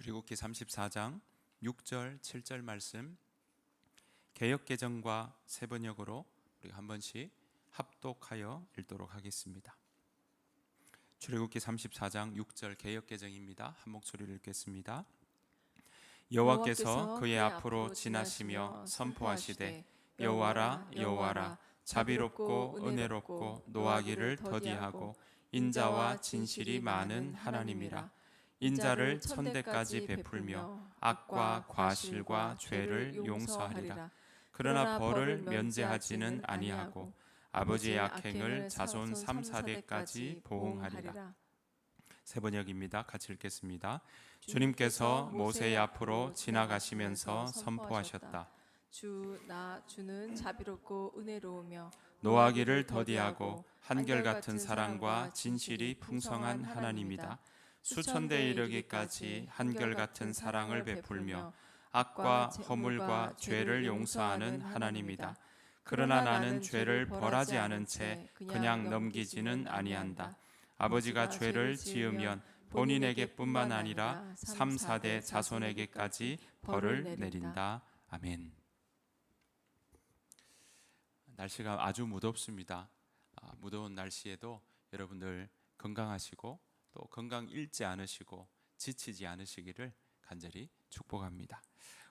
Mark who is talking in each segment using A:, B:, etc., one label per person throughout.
A: 출애굽기 34장 6절 7절 말씀 개역개정과 세번역으로 우리가 한 번씩 합독하여 읽도록 하겠습니다. 출애굽기 34장 6절 개역개정입니다. 한 목소리를 읽겠습니다. 여호와께서 그의 앞으로 지나시며 선포하시되 여호와라 여호와라 자비롭고 은혜롭고 노하기를 더디하고 인자와 진실이 많은 하나님이라. 인자를 천대까지 베풀며 악과 과실과 죄를 용서하리라. 그러나 벌을 면제하지는 아니하고 아버지의 악행을 자손 3,4대까지 보응하리라. 세번역입니다. 같이 읽겠습니다. 주님께서 모세의 앞으로 지나가시면서 선포하셨다.
B: 주는 자비롭고 은혜로우며
A: 노하기를 더디하고 한결같은 사랑과 진실이 풍성한 하나님이다. 수천대에 이르기까지 한결같은 사랑을 베풀며 악과 허물과 죄를 용서하는 하나님이다. 그러나 나는 죄를 벌하지 않은 채 그냥 넘기지는 아니한다. 아버지가 죄를 지으면 본인에게뿐만 아니라 3, 4대 자손에게까지 벌을 내린다. 아멘. 날씨가 아주 무덥습니다. 무더운 날씨에도 여러분들 건강하시고 또 건강 잃지 않으시고 지치지 않으시기를 간절히 축복합니다.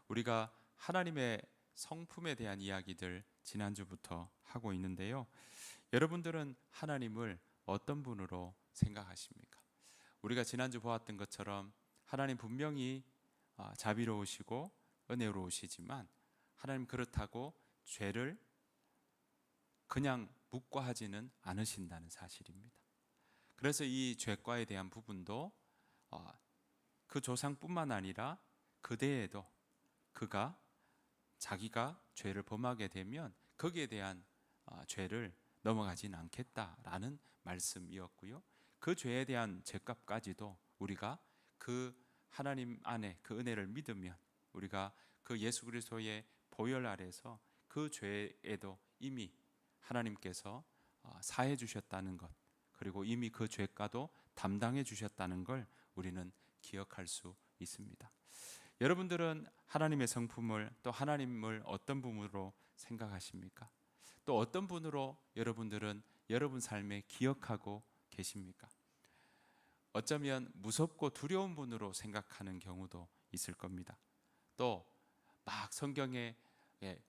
A: 우리가 하나님의 성품에 대한 이야기들 지난주부터 하고 있는데요. 여러분들은 하나님을 어떤 분으로 생각하십니까? 우리가 지난주 보았던 것처럼 하나님 분명히 자비로우시고 은혜로우시지만 하나님 그렇다고 죄를 그냥 묵과하지는 않으신다는 사실입니다. 그래서 이 죄과에 대한 부분도 그 조상뿐만 아니라 그대에도 그가 자기가 죄를 범하게 되면 거기에 대한 죄를 넘어가지는 않겠다라는 말씀이었고요. 그 죄에 대한 죄값까지도 우리가 그 하나님 안에 그 은혜를 믿으면 우리가 그 예수 그리스도의 보혈 아래서 그 죄에도 이미 하나님께서 사해 주셨다는 것, 그리고 이미 그 죄가도 담당해 주셨다는 걸 우리는 기억할 수 있습니다. 여러분들은 하나님의 성품을 또 하나님을 어떤 분으로 생각하십니까? 또 어떤 분으로 여러분들은 여러분 삶에 기억하고 계십니까? 어쩌면 무섭고 두려운 분으로 생각하는 경우도 있을 겁니다. 또 막 성경에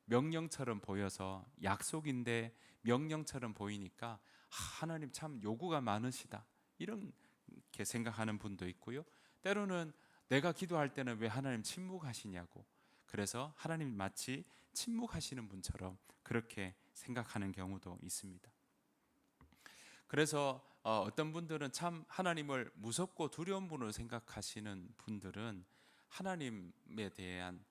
A: 명령처럼 보여서 약속인데 명령처럼 보이니까 하나님 참 요구가 많으시다 이렇게 생각하는 분도 있고요. 때로는 내가 기도할 때는 왜 하나님 침묵하시냐고, 그래서 하나님 마치 침묵하시는 분처럼 그렇게 생각하는 경우도 있습니다. 그래서 어떤 분들은 참 하나님을 무섭고 두려운 분으로 생각하시는 분들은 하나님에 대한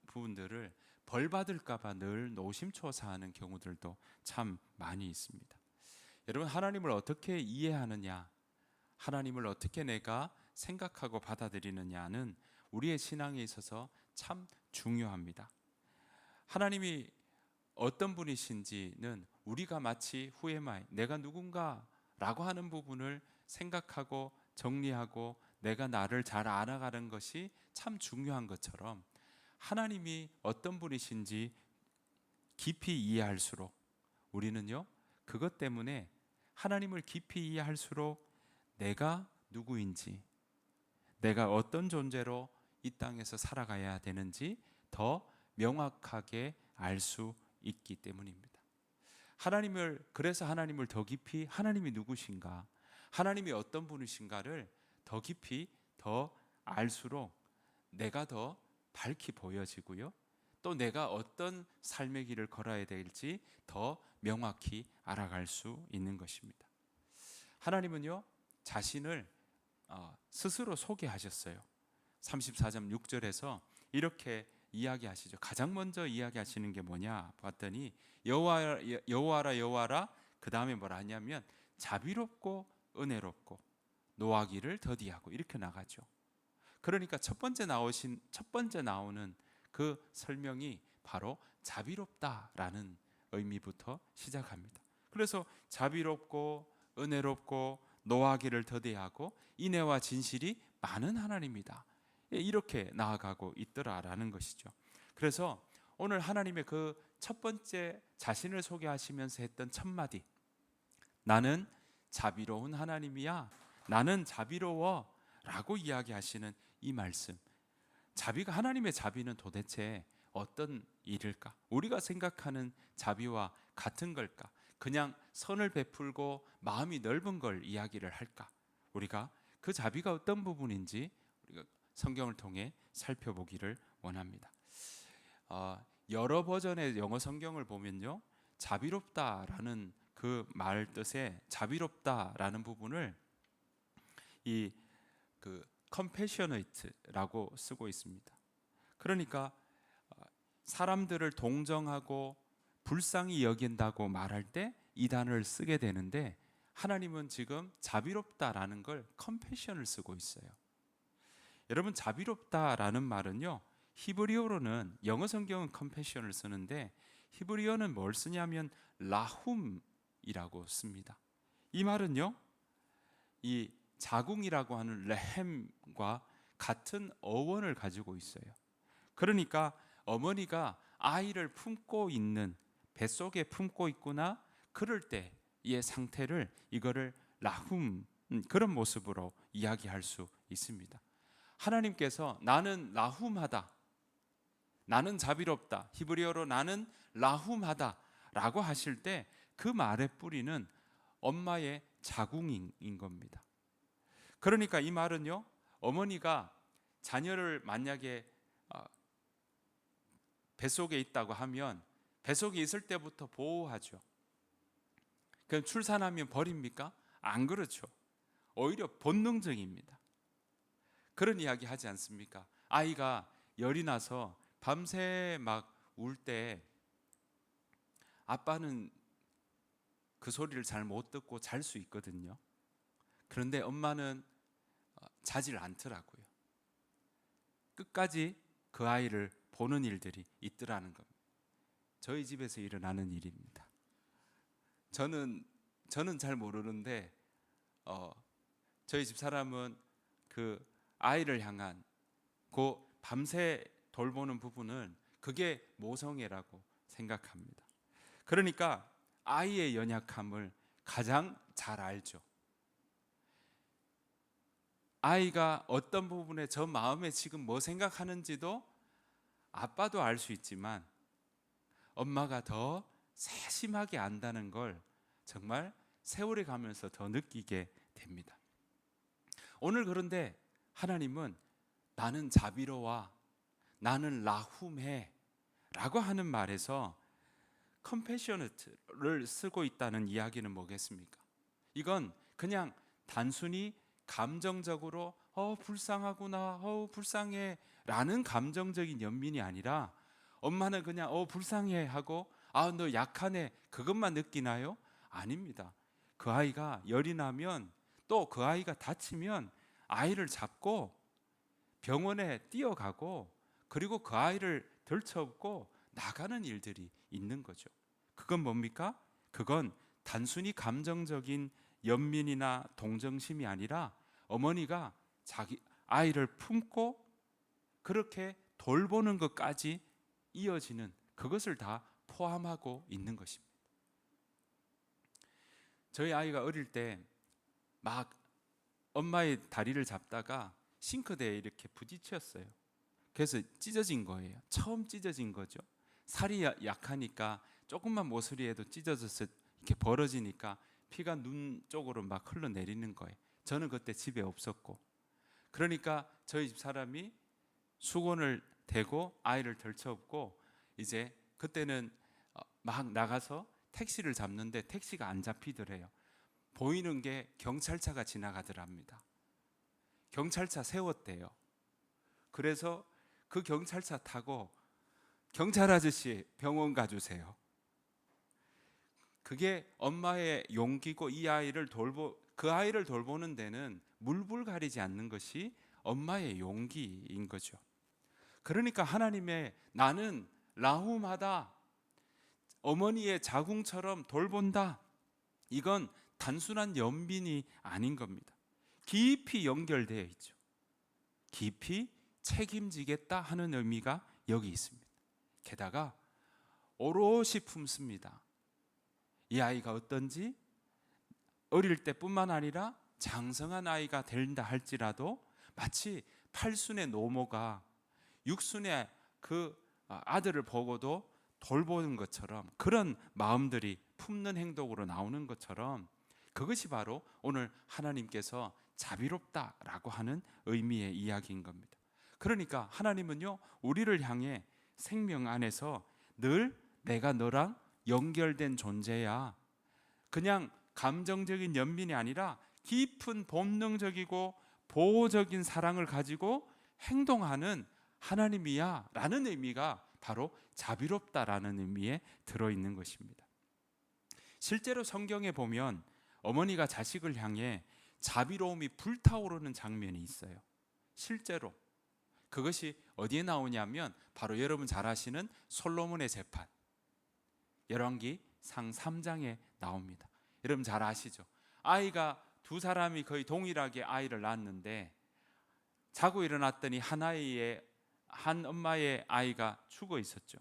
A: 부분들을 벌 받을까 봐 늘 노심초사하는 경우들도 참 많이 있습니다. 여러분, 하나님을 어떻게 이해하느냐, 하나님을 어떻게 내가 생각하고 받아들이느냐는 우리의 신앙에 있어서 참 중요합니다. 하나님이 어떤 분이신지는 우리가 마치 후에마이 내가 누군가라고 하는 부분을 생각하고 정리하고 내가 나를 잘 알아가는 것이 참 중요한 것처럼 하나님이 어떤 분이신지 깊이 이해할수록 우리는요, 그것 때문에 하나님을 깊이 이해할수록 내가 누구인지, 내가 어떤 존재로 이 땅에서 살아가야 되는지 더 명확하게 알 수 있기 때문입니다. 그래서 하나님을 더 깊이, 하나님이 누구신가, 하나님이 어떤 분이신가를 더 깊이 더 알수록 내가 더 밝히 보여지고요, 또 내가 어떤 삶의 길을 걸어야 될지 더 명확히 알아갈 수 있는 것입니다. 하나님은요, 자신을 스스로 소개하셨어요. 34장 6절에서 이렇게 이야기하시죠. 가장 먼저 이야기하시는 게 뭐냐 봤더니 여호와라 여호와라, 그 다음에 뭐라 하냐면 자비롭고 은혜롭고 노하기를 더디하고 이렇게 나가죠. 그러니까 첫 번째 나오는 그 설명이 바로 자비롭다라는 의미부터 시작합니다. 그래서 자비롭고 은혜롭고 노하기를 더디하고 인애와 진실이 많은 하나님이다, 이렇게 나아가고 있더라라는 것이죠. 그래서 오늘 하나님의 그 첫 번째 자신을 소개하시면서 했던 첫 마디, 나는 자비로운 하나님이야, 나는 자비로워 라고 이야기하시는 이 말씀, 자비가, 하나님의 자비는 도대체 어떤 일일까? 우리가 생각하는 자비와 같은 걸까? 그냥 선을 베풀고 마음이 넓은 걸 이야기를 할까? 우리가 그 자비가 어떤 부분인지 우리가 성경을 통해 살펴보기를 원합니다. 여러 버전의 영어 성경을 보면요, 자비롭다라는 그 말 뜻에 자비롭다라는 부분을 그 compassionate라고 쓰고 있습니다. 그러니까 사람들을 동정하고 불쌍히 여긴다고 말할 때 이 단어를 쓰게 되는데, 하나님은 지금 자비롭다라는 걸 compassion을 쓰고 있어요. 여러분, 자비롭다라는 말은요, 히브리어로는, 영어 성경은 compassion을 쓰는데 히브리어는 뭘 쓰냐면 라훔이라고 씁니다. 이 말은요, 이 자궁이라고 하는 레헴과 같은 어원을 가지고 있어요. 그러니까 어머니가 아이를 품고 있는, 뱃속에 품고 있구나, 그럴 때의 상태를, 이거를 라훔, 그런 모습으로 이야기할 수 있습니다. 하나님께서 나는 라훔하다, 나는 자비롭다, 히브리어로 나는 라훔하다 라고 하실 때 그 말의 뿌리는 엄마의 자궁인 겁니다. 그러니까 이 말은요, 어머니가 자녀를 만약에 뱃속에 있다고 하면 뱃속에 있을 때부터 보호하죠. 그럼 출산하면 버립니까? 안 그렇죠. 오히려 본능적입니다. 그런 이야기 하지 않습니까? 아이가 열이 나서 밤새 막 울 때 아빠는 그 소리를 잘 못 듣고 잘 수 있거든요. 그런데 엄마는 자질 않더라고요. 끝까지 그 아이를 보는 일들이 있더라는 겁니다. 저희 집에서 일어나는 일입니다. 저는 잘 모르는데 저희 집 사람은 그 아이를 향한 그 밤새 돌보는 부분은 그게 모성애라고 생각합니다. 그러니까 아이의 연약함을 가장 잘 알죠. 아이가 어떤 부분에 저 마음에 지금 뭐 생각하는지도 아빠도 알 수 있지만 엄마가 더 세심하게 안다는 걸 정말 세월이 가면서 더 느끼게 됩니다. 오늘 그런데 하나님은 나는 자비로워, 나는 라훔해 라고 하는 말에서 compassionate를 쓰고 있다는 이야기는 뭐겠습니까? 이건 그냥 단순히 감정적으로 불쌍하구나, 불쌍해 라는 감정적인 연민이 아니라, 엄마는 그냥 불쌍해 하고 너 약하네 그것만 느끼나요? 아닙니다. 그 아이가 열이 나면, 또 그 아이가 다치면 아이를 잡고 병원에 뛰어가고, 그리고 그 아이를 들쳐업고 나가는 일들이 있는 거죠. 그건 뭡니까? 그건 단순히 감정적인 연민이나 동정심이 아니라 어머니가 자기 아이를 품고 그렇게 돌보는 것까지 이어지는, 그것을 다 포함하고 있는 것입니다. 저희 아이가 어릴 때 막 엄마의 다리를 잡다가 싱크대에 이렇게 부딪혔어요. 그래서 찢어진 거예요. 처음 찢어진 거죠. 살이 약하니까 조금만 모서리에도 찢어져서 이렇게 벌어지니까 피가 눈 쪽으로 막 흘러내리는 거예요. 저는 그때 집에 없었고, 그러니까 저희 집 사람이 수건을 대고 아이를 덜쳐업고, 이제 그때는 막 나가서 택시를 잡는데 택시가 안 잡히더래요. 보이는 게 경찰차가 지나가더랍니다. 경찰차 세웠대요. 그래서 그 경찰차 타고 경찰 아저씨 병원 가주세요. 그게 엄마의 용기고, 이 아이를 그 아이를 돌보는 데는 물불 가리지 않는 것이 엄마의 용기인 거죠. 그러니까 하나님의 나는 라훔하다, 어머니의 자궁처럼 돌본다, 이건 단순한 연민이 아닌 겁니다. 깊이 연결되어 있죠. 깊이 책임지겠다 하는 의미가 여기 있습니다. 게다가 오롯이 품습니다. 이 아이가 어떤지 어릴 때뿐만 아니라 장성한 아이가 된다 할지라도 마치 팔순의 노모가 육순의 그 아들을 보고도 돌보는 것처럼 그런 마음들이 품는 행동으로 나오는 것처럼 그것이 바로 오늘 하나님께서 자비롭다라고 하는 의미의 이야기인 겁니다. 그러니까 하나님은요, 우리를 향해 생명 안에서 늘 내가 너랑 연결된 존재야. 그냥 감정적인 연민이 아니라 깊은 본능적이고 보호적인 사랑을 가지고 행동하는 하나님이야 라는 의미가 바로 자비롭다라는 의미에 들어있는 것입니다. 실제로 성경에 보면 어머니가 자식을 향해 자비로움이 불타오르는 장면이 있어요. 실제로 그것이 어디에 나오냐면 바로 여러분 잘 아시는 솔로몬의 재판, 열왕기상 3장에 나옵니다. 여러분 잘 아시죠? 아이가 두 사람이 거의 동일하게 아이를 낳았는데 자고 일어났더니 한 엄마의 아이가 죽어 있었죠.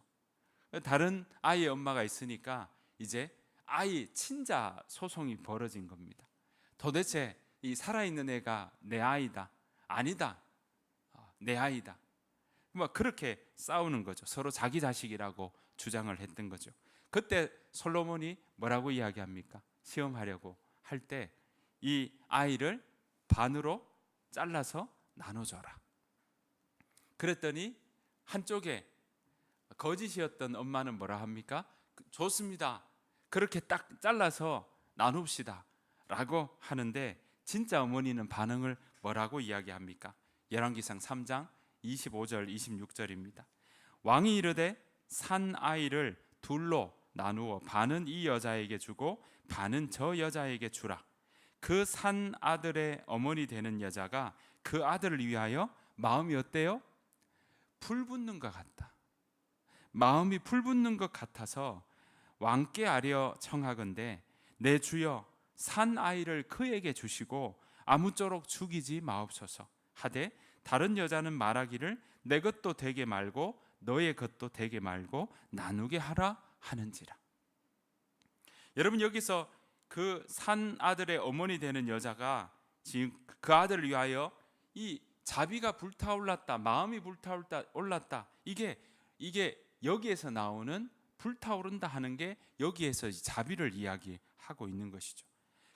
A: 다른 아이의 엄마가 있으니까 이제 아이 친자 소송이 벌어진 겁니다. 도대체 이 살아있는 애가 내 아이다, 아니다, 내 아이다, 뭐 그렇게 싸우는 거죠. 서로 자기 자식이라고 주장을 했던 거죠. 그때 솔로몬이 뭐라고 이야기합니까? 시험하려고 할 때 이 아이를 반으로 잘라서 나눠줘라. 그랬더니 한쪽에 거짓이었던 엄마는 뭐라 합니까? 좋습니다. 그렇게 딱 잘라서 나눕시다 라고 하는데 진짜 어머니는 반응을 뭐라고 이야기합니까? 열왕기상 3장 25절 26절입니다. 왕이 이르되 산 아이를 둘로 나누어 반은 이 여자에게 주고 반은 저 여자에게 주라. 그 산 아들의 어머니 되는 여자가 그 아들을 위하여 마음이 어때요? 불붙는 것 같다. 마음이 불붙는 것 같아서 왕께 아뢰어 청하건대 내 주여 산 아이를 그에게 주시고 아무쪼록 죽이지 마옵소서 하되 다른 여자는 말하기를 내 것도 되게 말고 너의 것도 되게 말고 나누게 하라 하는지라. 여러분 여기서 그 산 아들의 어머니 되는 여자가 지금 그 아들을 위하여 이 자비가 불타올랐다, 마음이 불타올랐다. 이게 여기에서 나오는 불타오른다 하는 게 여기에서 자비를 이야기하고 있는 것이죠.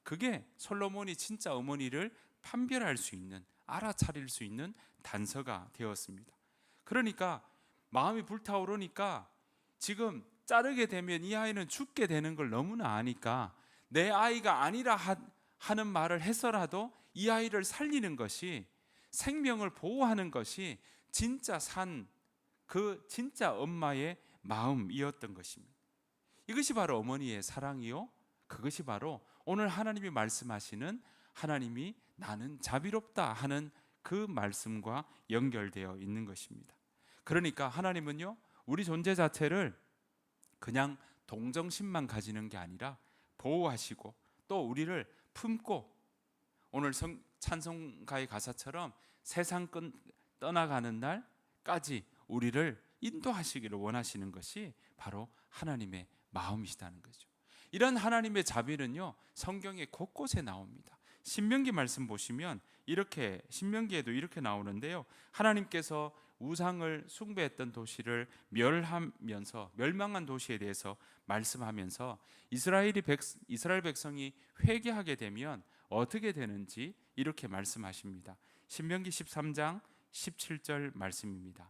A: 그게 솔로몬이 진짜 어머니를 판별할 수 있는, 알아차릴 수 있는 단서가 되었습니다. 그러니까 마음이 불타오르니까 지금 자르게 되면 이 아이는 죽게 되는 걸 너무나 아니까 내 아이가 아니라 하는 말을 해서라도 이 아이를 살리는 것이, 생명을 보호하는 것이 진짜 진짜 엄마의 마음이었던 것입니다. 이것이 바로 어머니의 사랑이요, 그것이 바로 오늘 하나님이 말씀하시는 하나님이 나는 자비롭다 하는 그 말씀과 연결되어 있는 것입니다. 그러니까 하나님은요, 우리 존재 자체를 그냥 동정심만 가지는 게 아니라 보호하시고 또 우리를 품고, 오늘 찬송가의 가사처럼 세상 떠나가는 날까지 우리를 인도하시기를 원하시는 것이 바로 하나님의 마음이시다는 거죠. 이런 하나님의 자비는요, 성경의 곳곳에 나옵니다. 신명기 말씀 보시면 이렇게, 신명기에도 이렇게 나오는데요, 하나님께서 우상을 숭배했던 도시를 멸하면서 멸망한 도시에 대해서 말씀하면서 이스라엘 백성이 회개하게 되면 어떻게 되는지 이렇게 말씀하십니다. 신명기 13장 17절 말씀입니다.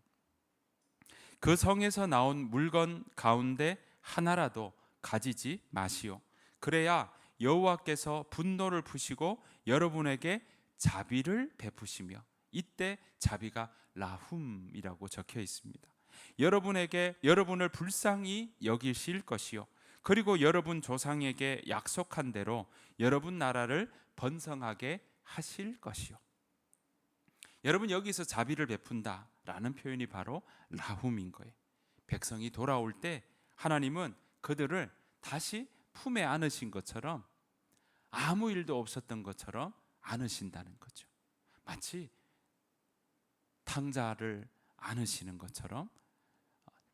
A: 그 성에서 나온 물건 가운데 하나라도 가지지 마시오. 그래야 여호와께서 분노를 푸시고 여러분에게 자비를 베푸시며, 이때 자비가 라훔이라고 적혀 있습니다. 여러분을 불쌍히 여기실 것이요, 그리고 여러분 조상에게 약속한 대로 여러분 나라를 번성하게 하실 것이요. 여러분 여기서 자비를 베푼다라는 표현이 바로 라훔인 거예요. 백성이 돌아올 때 하나님은 그들을 다시 품에 안으신 것처럼, 아무 일도 없었던 것처럼 안으신다는 거죠. 마치 탕자를 안으시는 것처럼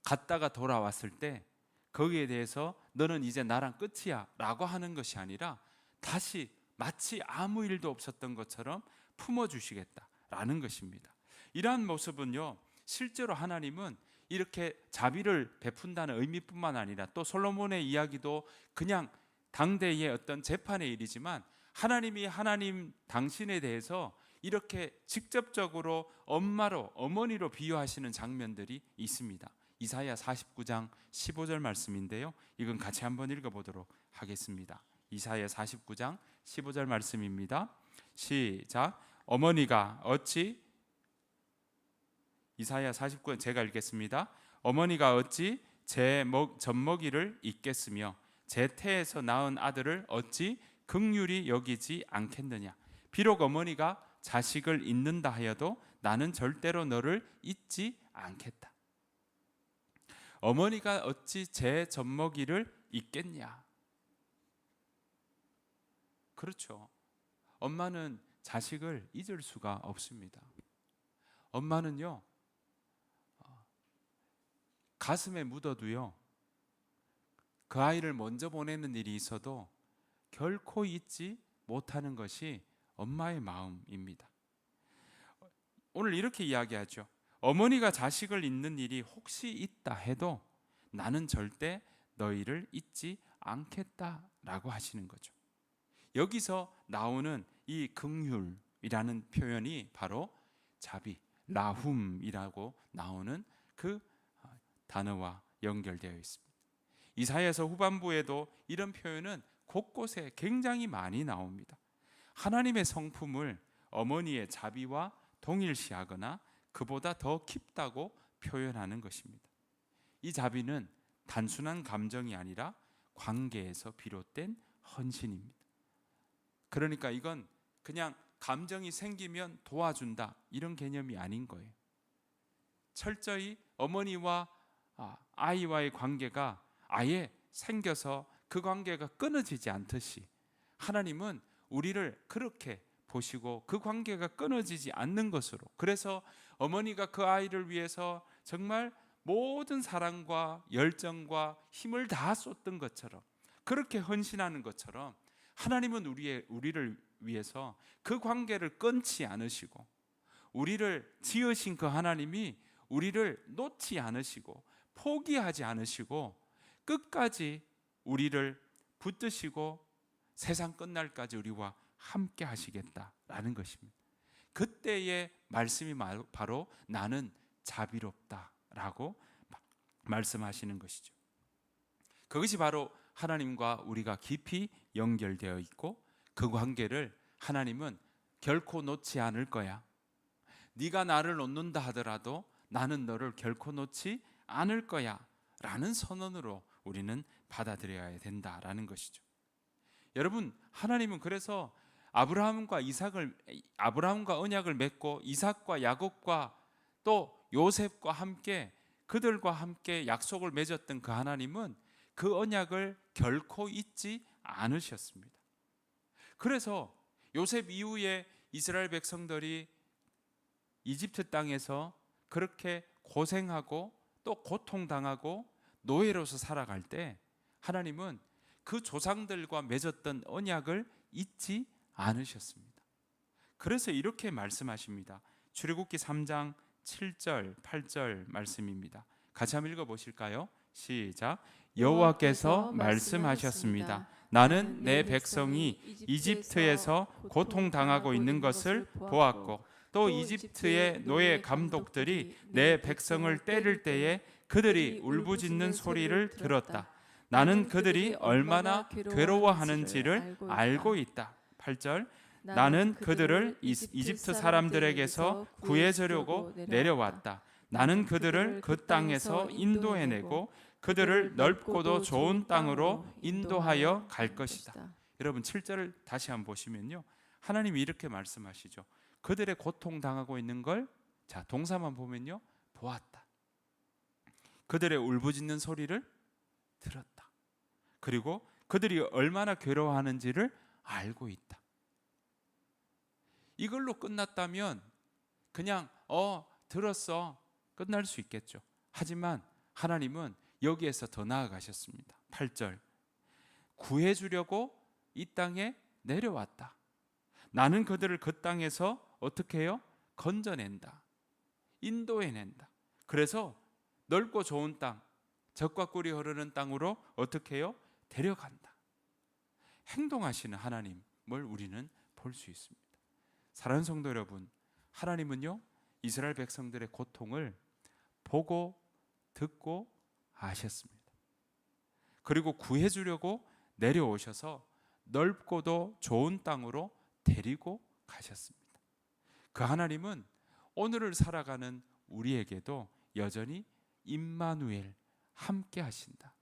A: 갔다가 돌아왔을 때 거기에 대해서 너는 이제 나랑 끝이야 라고 하는 것이 아니라 다시 마치 아무 일도 없었던 것처럼 품어주시겠다라는 것입니다. 이러한 모습은요, 실제로 하나님은 이렇게 자비를 베푼다는 의미뿐만 아니라 또 솔로몬의 이야기도 그냥 당대의 어떤 재판의 일이지만 하나님이 당신에 대해서 이렇게 직접적으로 어머니로 비유하시는 장면들이 있습니다. 이사야 49장 15절 말씀인데요, 이건 같이 한번 읽어보도록 하겠습니다. 이사야 49장 15절 말씀입니다. 시작. 어머니가 어찌, 이사야 49장 제가 읽겠습니다. 어머니가 어찌 제 젖먹이를 잊겠으며 제 태에서 낳은 아들을 어찌 긍휼히 여기지 않겠느냐. 비록 어머니가 자식을 잊는다 하여도 나는 절대로 너를 잊지 않겠다. 어머니가 어찌 제 젖먹이를 잊겠냐. 그렇죠. 엄마는 자식을 잊을 수가 없습니다. 엄마는요, 가슴에 묻어도요, 그 아이를 먼저 보내는 일이 있어도 결코 잊지 못하는 것이 엄마의 마음입니다. 오늘 이렇게 이야기하죠. 어머니가 자식을 잊는 일이 혹시 있다 해도 나는 절대 너희를 잊지 않겠다라고 하시는 거죠. 여기서 나오는 이 긍휼이라는 표현이 바로 자비, 라훔이라고 나오는 그 단어와 연결되어 있습니다. 이사야서 후반부에도 이런 표현은 곳곳에 굉장히 많이 나옵니다. 하나님의 성품을 어머니의 자비와 동일시하거나 그보다 더 깊다고 표현하는 것입니다. 이 자비는 단순한 감정이 아니라 관계에서 비롯된 헌신입니다. 그러니까 이건 그냥 감정이 생기면 도와준다 이런 개념이 아닌 거예요. 철저히 어머니와 아이와의 관계가 아예 생겨서 그 관계가 끊어지지 않듯이 하나님은 우리를 그렇게 보시고 그 관계가 끊어지지 않는 것으로, 그래서 어머니가 그 아이를 위해서 정말 모든 사랑과 열정과 힘을 다 쏟던 것처럼, 그렇게 헌신하는 것처럼 하나님은 우리를 위해서 그 관계를 끊지 않으시고, 우리를 지으신 그 하나님이 우리를 놓지 않으시고 포기하지 않으시고 끝까지 우리를 붙드시고 세상 끝날까지 우리와 함께 하시겠다라는 것입니다. 그때의 말씀이 바로 나는 자비롭다라고 말씀하시는 것이죠. 그것이 바로 하나님과 우리가 깊이 연결되어 있고, 그 관계를 하나님은 결코 놓지 않을 거야. 네가 나를 놓는다 하더라도 나는 너를 결코 놓지 않을 거야 라는 선언으로 우리는 받아들여야 된다라는 것이죠. 여러분, 하나님은 그래서 아브라함과 언약을 맺고 이삭과 야곱과 또 요셉과 함께, 그들과 함께 약속을 맺었던 그 하나님은 그 언약을 결코 잊지 않으셨습니다. 그래서 요셉 이후에 이스라엘 백성들이 이집트 땅에서 그렇게 고생하고 또 고통당하고 노예로서 살아갈 때 하나님은 그 조상들과 맺었던 언약을 잊지 않으셨습니다. 그래서 이렇게 말씀하십니다. 출애굽기 3장 7절 8절 말씀입니다. 같이 한번 읽어보실까요? 시작. 여호와께서 말씀하셨습니다. 나는 내 백성이 이집트에서 고통당하고 있는 것을 보았고 또 이집트의 노예 감독들이 내 백성을 때릴 때에 그들이 울부짖는 소리를 들었다. 나는 그들이 얼마나 괴로워하는지를 알고 있다. 8절. 나는 그들을 이집트 사람들에게서 구해주려고 내려왔다. 나는 그들을 그 땅에서 인도해내고 그들을 넓고도 좋은 땅으로 인도하여 갈 것이다. 여러분 7절을 다시 한번 보시면요, 하나님이 이렇게 말씀하시죠. 그들의 고통당하고 있는 걸 동사만 보면요, 보았다. 그들의 울부짖는 소리를 들었다. 그리고 그들이 얼마나 괴로워하는지를 알고 있다. 이걸로 끝났다면 그냥 들었어. 끝날 수 있겠죠. 하지만 하나님은 여기에서 더 나아가셨습니다. 8절. 구해주려고 이 땅에 내려왔다. 나는 그들을 그 땅에서 어떻게 해요? 건져낸다. 인도해낸다. 그래서 넓고 좋은 땅, 젖과 꿀이 흐르는 땅으로 어떻게 해요? 데려간다. 행동하시는 하나님을 우리는 볼 수 있습니다. 사랑하는 성도 여러분, 하나님은요 이스라엘 백성들의 고통을 보고 듣고 아셨습니다. 그리고 구해주려고 내려오셔서 넓고도 좋은 땅으로 데리고 가셨습니다. 그 하나님은 오늘을 살아가는 우리에게도 여전히 임마누엘, 함께 하신다.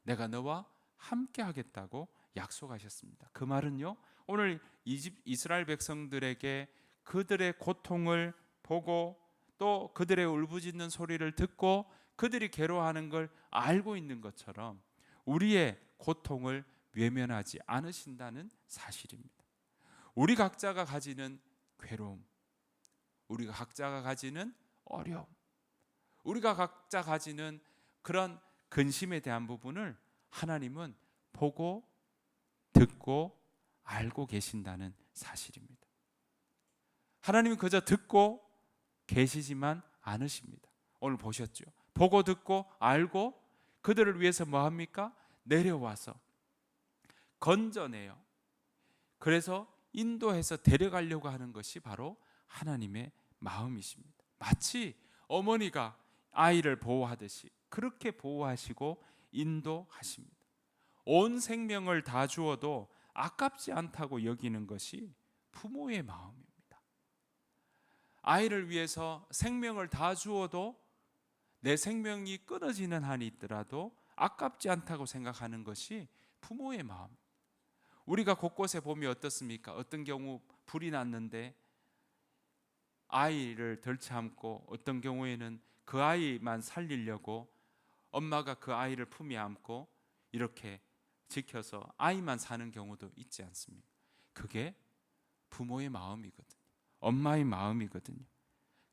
A: 내가 너와 함께 하겠다고 약속하셨습니다. 그 말은요, 오늘 이스라엘 백성들에게 그들의 고통을 보고 또 그들의 울부짖는 소리를 듣고 그들이 괴로워하는 걸 알고 있는 것처럼 우리의 고통을 외면하지 않으신다는 사실입니다. 우리 각자가 가지는 괴로움, 우리가 각자가 가지는 어려움, 우리가 각자 가지는 그런 근심에 대한 부분을 하나님은 보고 듣고 알고 계신다는 사실입니다. 하나님은 그저 듣고 계시지만 않으십니다. 오늘 보셨죠? 보고 듣고 알고 그들을 위해서 뭐 합니까? 내려와서 건져내요. 그래서 인도해서 데려가려고 하는 것이 바로 하나님의 마음이십니다. 마치 어머니가 아이를 보호하듯이 그렇게 보호하시고 인도하십니다. 온 생명을 다 주어도 아깝지 않다고 여기는 것이 부모의 마음입니다. 아이를 위해서 생명을 다 주어도 내 생명이 끊어지는 한이 있더라도 아깝지 않다고 생각하는 것이 부모의 마음. 우리가 곳곳에 보면 어떻습니까? 어떤 경우 불이 났는데 아이를 덜 참고 어떤 경우에는 그 아이만 살리려고 엄마가 그 아이를 품에 안고 이렇게 지켜서 아이만 사는 경우도 있지 않습니까? 그게 부모의 마음이거든요. 엄마의 마음이거든요.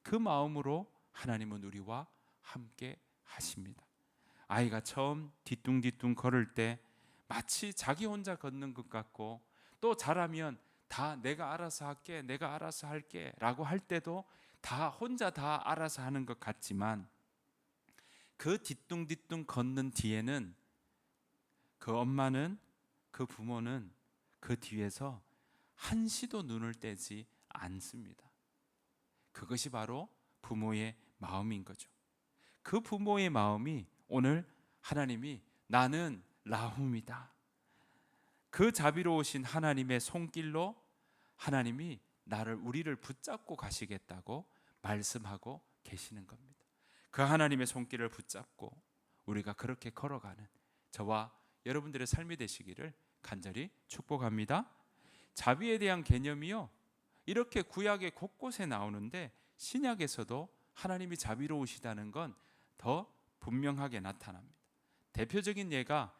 A: 그 마음으로 하나님은 우리와 함께 하십니다. 아이가 처음 뒤뚱뒤뚱 걸을 때 마치 자기 혼자 걷는 것 같고 또 자라면 다 내가 알아서 할게, 내가 알아서 할게 라고 할 때도 다 혼자 다 알아서 하는 것 같지만 그 뒤뚱뒤뚱 걷는 뒤에는 그 엄마는, 그 부모는 그 뒤에서 한시도 눈을 떼지 않습니다. 그것이 바로 부모의 마음인 거죠. 그 부모의 마음이 오늘 하나님이 나는 라훔이다. 그 자비로우신 하나님의 손길로 하나님이 우리를 붙잡고 가시겠다고 말씀하고 계시는 겁니다. 그 하나님의 손길을 붙잡고 우리가 그렇게 걸어가는 저와 여러분들의 삶이 되시기를 간절히 축복합니다. 자비에 대한 개념이요, 이렇게 구약의 곳곳에 나오는데 신약에서도 하나님이 자비로우시다는 건 더 분명하게 나타납니다. 대표적인 예가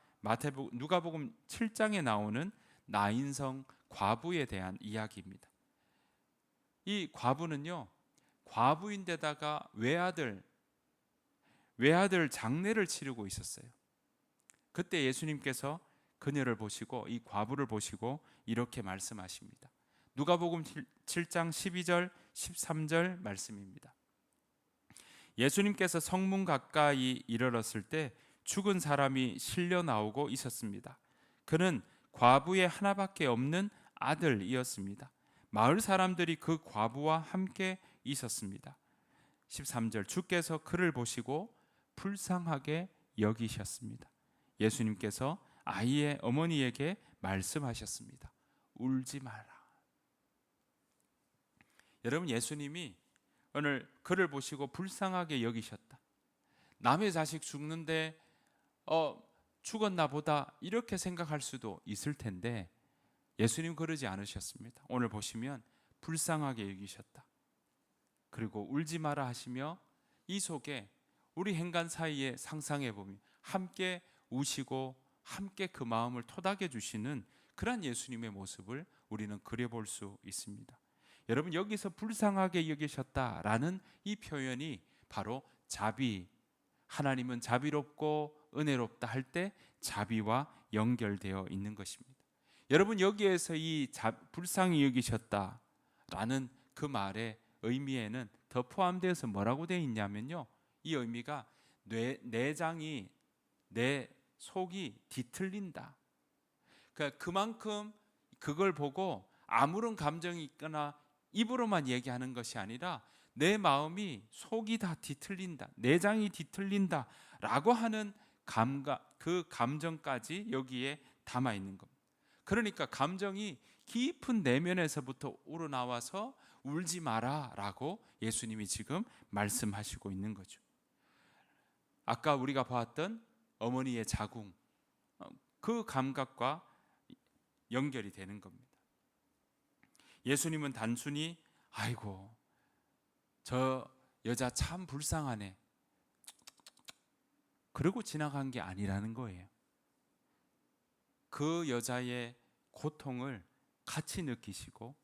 A: 누가복음 7장에 나오는 나인성 과부에 대한 이야기입니다. 이 과부는요, 과부인데다가 외아들 장례를 치르고 있었어요. 그때 예수님께서 그녀를 보시고 이 과부를 보시고 이렇게 말씀하십니다. 누가복음 7장 12절 13절 말씀입니다. 예수님께서 성문 가까이 이르렀을 때 죽은 사람이 실려 나오고 있었습니다. 그는 과부의 하나밖에 없는 아들이었습니다. 마을 사람들이 그 과부와 함께 있었습니다. 13절 주께서 그를 보시고 불쌍하게 여기셨습니다. 예수님께서 아이의 어머니에게 말씀하셨습니다. 울지 마라. 여러분, 예수님이 오늘 그를 보시고 불쌍하게 여기셨다. 남의 자식 죽는데 죽었나 보다 이렇게 생각할 수도 있을 텐데 예수님 그러지 않으셨습니다. 오늘 보시면 불쌍하게 여기셨다. 그리고 울지 마라 하시며 이 속에 우리 행간 사이에 상상해 보면 함께 우시고 함께 그 마음을 토닥여 주시는 그런 예수님의 모습을 우리는 그려볼 수 있습니다. 여러분 여기서 불쌍하게 여기셨다라는 이 표현이 바로 자비, 하나님은 자비롭고 은혜롭다 할 때 자비와 연결되어 있는 것입니다. 여러분 여기에서 불쌍히 여기셨다라는 그 말의 의미에는 더 포함되어서 뭐라고 되어 있냐면요, 이 의미가 내장이, 내 속이 뒤틀린다. 그러니까 그만큼 그걸 보고 아무런 감정이 있거나 입으로만 얘기하는 것이 아니라 내 마음이, 속이 다 뒤틀린다, 내장이 뒤틀린다 라고 하는 그 감정까지 여기에 담아 있는 겁니다. 그러니까 감정이 깊은 내면에서부터 우러나와서 울지 마라 라고 예수님이 지금 말씀하시고 있는 거죠. 아까 우리가 봤던 어머니의 자궁, 그 감각과 연결이 되는 겁니다. 예수님은 단순히 아이고 저 여자 참 불쌍하네 그러고 지나간 게 아니라는 거예요. 그 여자의 고통을 같이 느끼시고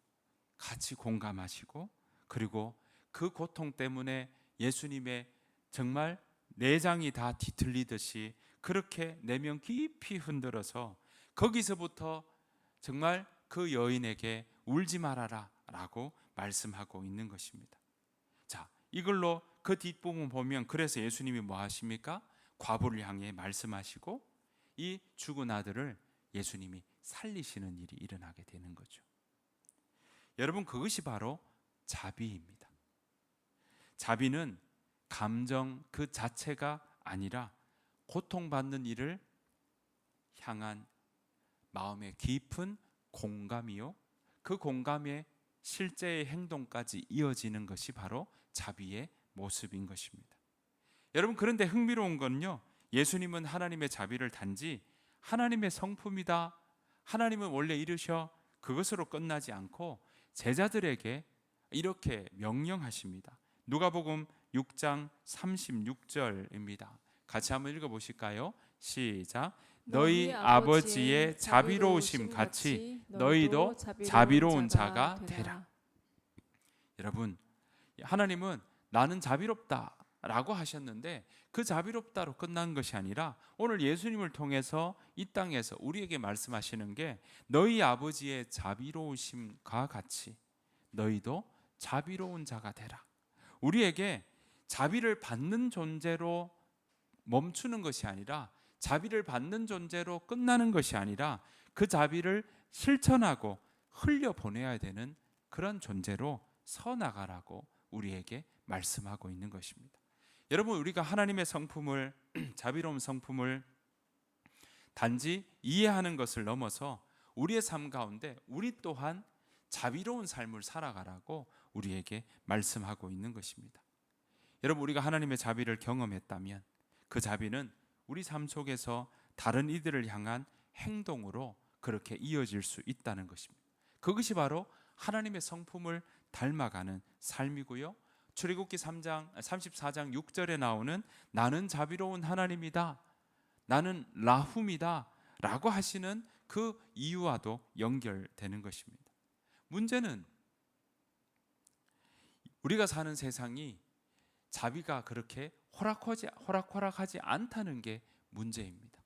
A: 같이 공감하시고, 그리고 그 고통 때문에 예수님의 정말 내장이 다 뒤틀리듯이 그렇게 내면 깊이 흔들어서 거기서부터 정말 그 여인에게 울지 말아라 라고 말씀하고 있는 것입니다. 자, 이걸로 그 뒷부분 보면 그래서 예수님이 뭐 하십니까? 과부를 향해 말씀하시고 이 죽은 아들을 예수님이 살리시는 일이 일어나게 되는 거죠. 여러분 그것이 바로 자비입니다. 자비는 감정 그 자체가 아니라 고통받는 이를 향한 마음의 깊은 공감이요, 그 공감의 실제의 행동까지 이어지는 것이 바로 자비의 모습인 것입니다. 여러분 그런데 흥미로운 건요, 예수님은 하나님의 자비를 단지 하나님의 성품이다, 하나님은 원래 이르셔, 그것으로 끝나지 않고 제자들에게 이렇게 명령하십니다. 누가복음 6장 36절입니다. 같이 한번 읽어보실까요? 시작. 너희 아버지의 자비로우심 같이 너희도 자비로운 자가 되라. 여러분 하나님은 나는 자비롭다 라고 하셨는데 그 자비롭다로 끝난 것이 아니라 오늘 예수님을 통해서 이 땅에서 우리에게 말씀하시는 게 너희 아버지의 자비로우심과 같이 너희도 자비로운 자가 되라. 우리에게 자비를 받는 존재로 멈추는 것이 아니라, 자비를 받는 존재로 끝나는 것이 아니라 그 자비를 실천하고 흘려보내야 되는 그런 존재로 서나가라고 우리에게 말씀하고 있는 것입니다. 여러분 우리가 하나님의 성품을 자비로운 성품을 단지 이해하는 것을 넘어서 우리의 삶 가운데 우리 또한 자비로운 삶을 살아가라고 우리에게 말씀하고 있는 것입니다. 여러분 우리가 하나님의 자비를 경험했다면 그 자비는 우리 삶 속에서 다른 이들을 향한 행동으로 그렇게 이어질 수 있다는 것입니다. 그것이 바로 하나님의 성품을 닮아가는 삶이고요, 출애굽기 34장 6절에 나오는 나는 자비로운 하나님이다, 나는 라훔이다 라고 하시는 그 이유와도 연결되는 것입니다. 문제는 우리가 사는 세상이 자비가 그렇게 호락호락하지 않다는 게 문제입니다.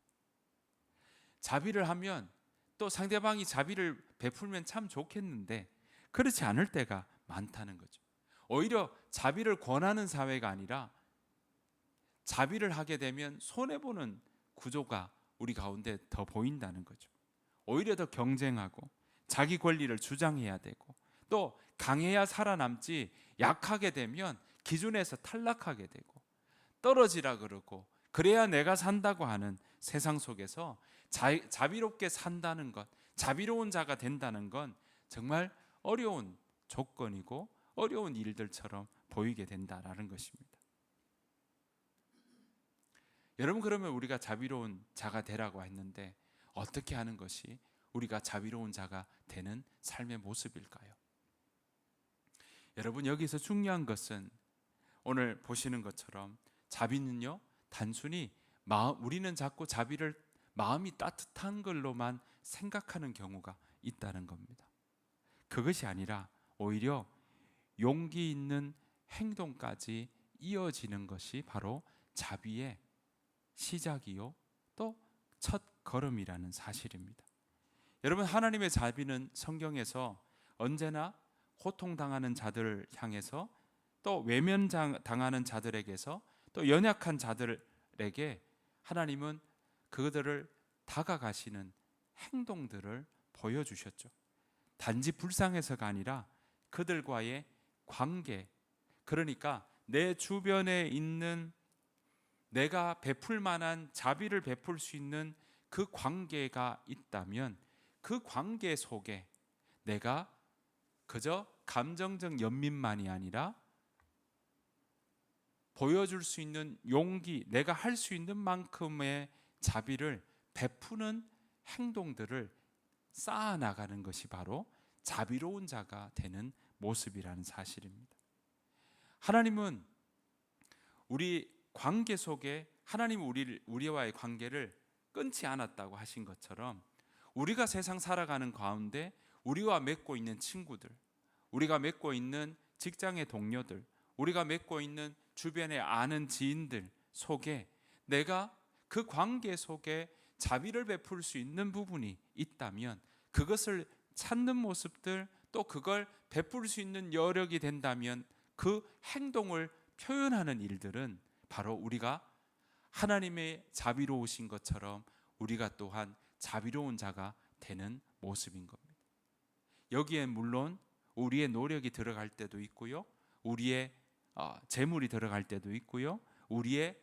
A: 자비를 하면 또 상대방이 자비를 베풀면 참 좋겠는데 그렇지 않을 때가 많다는 거죠. 오히려 자비를 권하는 사회가 아니라 자비를 하게 되면 손해보는 구조가 우리 가운데 더 보인다는 거죠. 오히려 더 경쟁하고 자기 권리를 주장해야 되고 또 강해야 살아남지 약하게 되면 기준에서 탈락하게 되고 떨어지라 그러고 그래야 내가 산다고 하는 세상 속에서 자비롭게 산다는 것, 자비로운 자가 된다는 건 정말 어려운 조건이고 어려운 일들처럼 보이게 된다라는 것입니다. 여러분 그러면 우리가 자비로운 자가 되라고 했는데 어떻게 하는 것이 우리가 자비로운 자가 되는 삶의 모습일까요? 여러분 여기서 중요한 것은 오늘 보시는 것처럼 자비는요 단순히 우리는 자꾸 자비를 마음이 따뜻한 걸로만 생각하는 경우가 있다는 겁니다. 그것이 아니라 오히려 용기 있는 행동까지 이어지는 것이 바로 자비의 시작이요 또 첫 걸음이라는 사실입니다. 여러분, 하나님의 자비는 성경에서 언제나 고통당하는 자들을 향해서 또 외면당하는 자들에게서 또 연약한 자들에게 하나님은 그들을 다가가시는 행동들을 보여주셨죠. 단지 불쌍해서가 아니라 그들과의 관계, 그러니까 내 주변에 있는 내가 베풀 만한 자비를 베풀 수 있는 그 관계가 있다면 그 관계 속에 내가 그저 감정적 연민만이 아니라 보여줄 수 있는 용기, 내가 할 수 있는 만큼의 자비를 베푸는 행동들을 쌓아 나가는 것이 바로 자비로운 자가 되는 모습이라는 사실입니다. 하나님은 우리 관계 속에 하나님은 우리와의 관계를 끊지 않았다고 하신 것처럼 우리가 세상 살아가는 가운데 우리와 맺고 있는 친구들, 우리가 맺고 있는 직장의 동료들, 우리가 맺고 있는 주변에 아는 지인들 속에 내가 그 관계 속에 자비를 베풀 수 있는 부분이 있다면 그것을 찾는 모습들, 또 그걸 베풀 수 있는 여력이 된다면 그 행동을 표현하는 일들은 바로 우리가 하나님의 자비로우신 것처럼 우리가 또한 자비로운 자가 되는 모습인 겁니다. 여기에 물론 우리의 노력이 들어갈 때도 있고요, 우리의 재물이 들어갈 때도 있고요, 우리의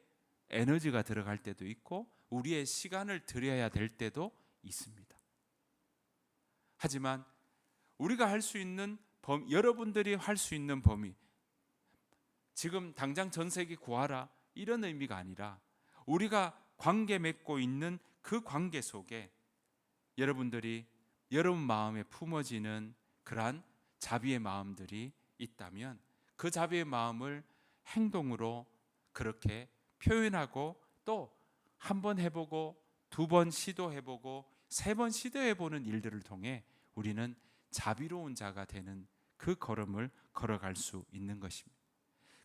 A: 에너지가 들어갈 때도 있고 우리의 시간을 들여야 될 때도 있습니다. 하지만 우리가 할 수 있는 여러분들이 할 수 있는 범위, 지금 당장 전세기 구하라 이런 의미가 아니라 우리가 관계 맺고 있는 그 관계 속에 여러분들이 여러분 마음에 품어지는 그러한 자비의 마음들이 있다면 그 자비의 마음을 행동으로 그렇게 표현하고 또 한 번 해보고 두 번 시도해보고 세 번 시도해보는 일들을 통해 우리는 자비로운 자가 되는 그 걸음을 걸어갈 수 있는 것입니다.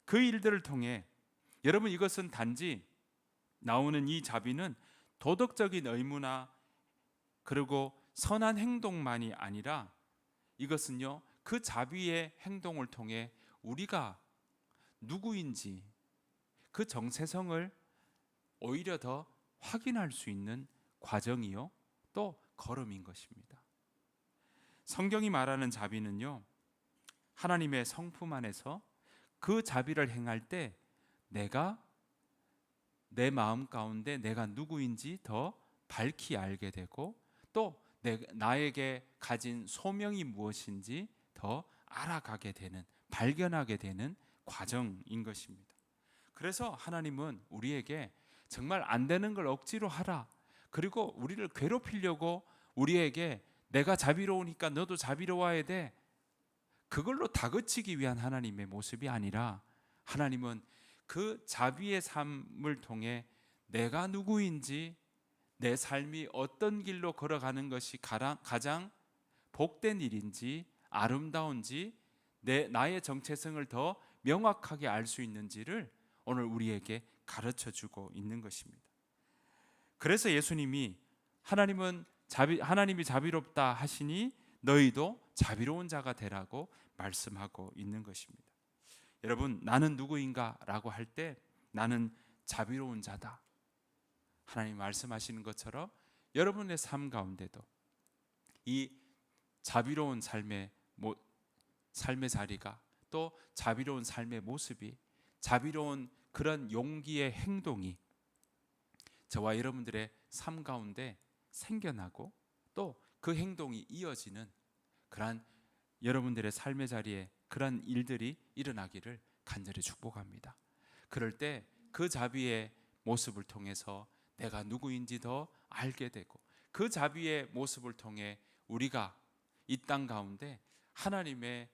A: 그 일들을 통해 여러분, 이것은 단지 나오는 이 자비는 도덕적인 의무나 그리고 선한 행동만이 아니라 이것은요, 그 자비의 행동을 통해 우리가 누구인지 그 정체성을 오히려 더 확인할 수 있는 과정이요 또 걸음인 것입니다. 성경이 말하는 자비는요, 하나님의 성품 안에서 그 자비를 행할 때 내가 내 마음 가운데 내가 누구인지 더 밝히 알게 되고 또 나에게 가진 소명이 무엇인지 더 알아가게 되는, 발견하게 되는 과정인 것입니다. 그래서 하나님은 우리에게 정말 안 되는 걸 억지로 하라, 그리고 우리를 괴롭히려고 우리에게 내가 자비로우니까 너도 자비로워야 돼, 그걸로 다그치기 위한 하나님의 모습이 아니라 하나님은 그 자비의 삶을 통해 내가 누구인지, 내 삶이 어떤 길로 걸어가는 것이 가장 복된 일인지 아름다운지, 나의 정체성을 더 명확하게 알 수 있는지를 오늘 우리에게 가르쳐주고 있는 것입니다. 그래서 예수님이 하나님이 자비롭다 하시니 너희도 자비로운 자가 되라고 말씀하고 있는 것입니다. 여러분, 나는 누구인가 라고 할 때 나는 자비로운 자다, 하나님 말씀하시는 것처럼 여러분의 삶 가운데도 이 자비로운 삶의 자리가, 또 자비로운 삶의 모습이, 자비로운 그런 용기의 행동이 저와 여러분들의 삶 가운데 생겨나고 또 그 행동이 이어지는 그러한 여러분들의 삶의 자리에 그러한 일들이 일어나기를 간절히 축복합니다. 그럴 때 그 자비의 모습을 통해서 내가 누구인지 더 알게 되고 그 자비의 모습을 통해 우리가 이 땅 가운데 하나님의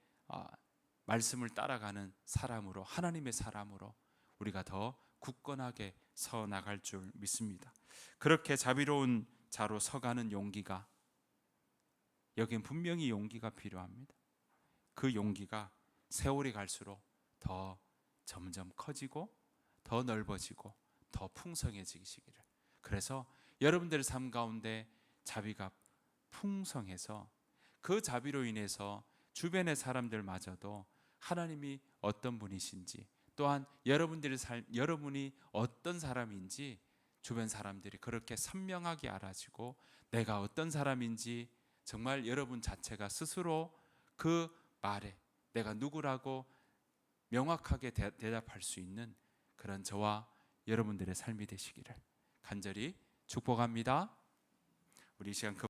A: 말씀을 따라가는 사람으로, 하나님의 사람으로 우리가 더 굳건하게 서 나갈 줄 믿습니다. 그렇게 자비로운 자로 서가는 용기가, 여기엔 분명히 용기가 필요합니다. 그 용기가 세월이 갈수록 더 점점 커지고 더 넓어지고 더 풍성해지시기를. 그래서 여러분들의 삶 가운데 자비가 풍성해서 그 자비로 인해서 주변의 사람들마저도 하나님이 어떤 분이신지, 또한 여러분들의 삶, 여러분이 어떤 사람인지 주변 사람들이 그렇게 선명하게 알아지고, 내가 어떤 사람인지 정말 여러분 자체가 스스로 그 말에 내가 누구라고 명확하게 대답할 수 있는 그런 저와 여러분들의 삶이 되시기를 간절히 축복합니다. 우리 이 시간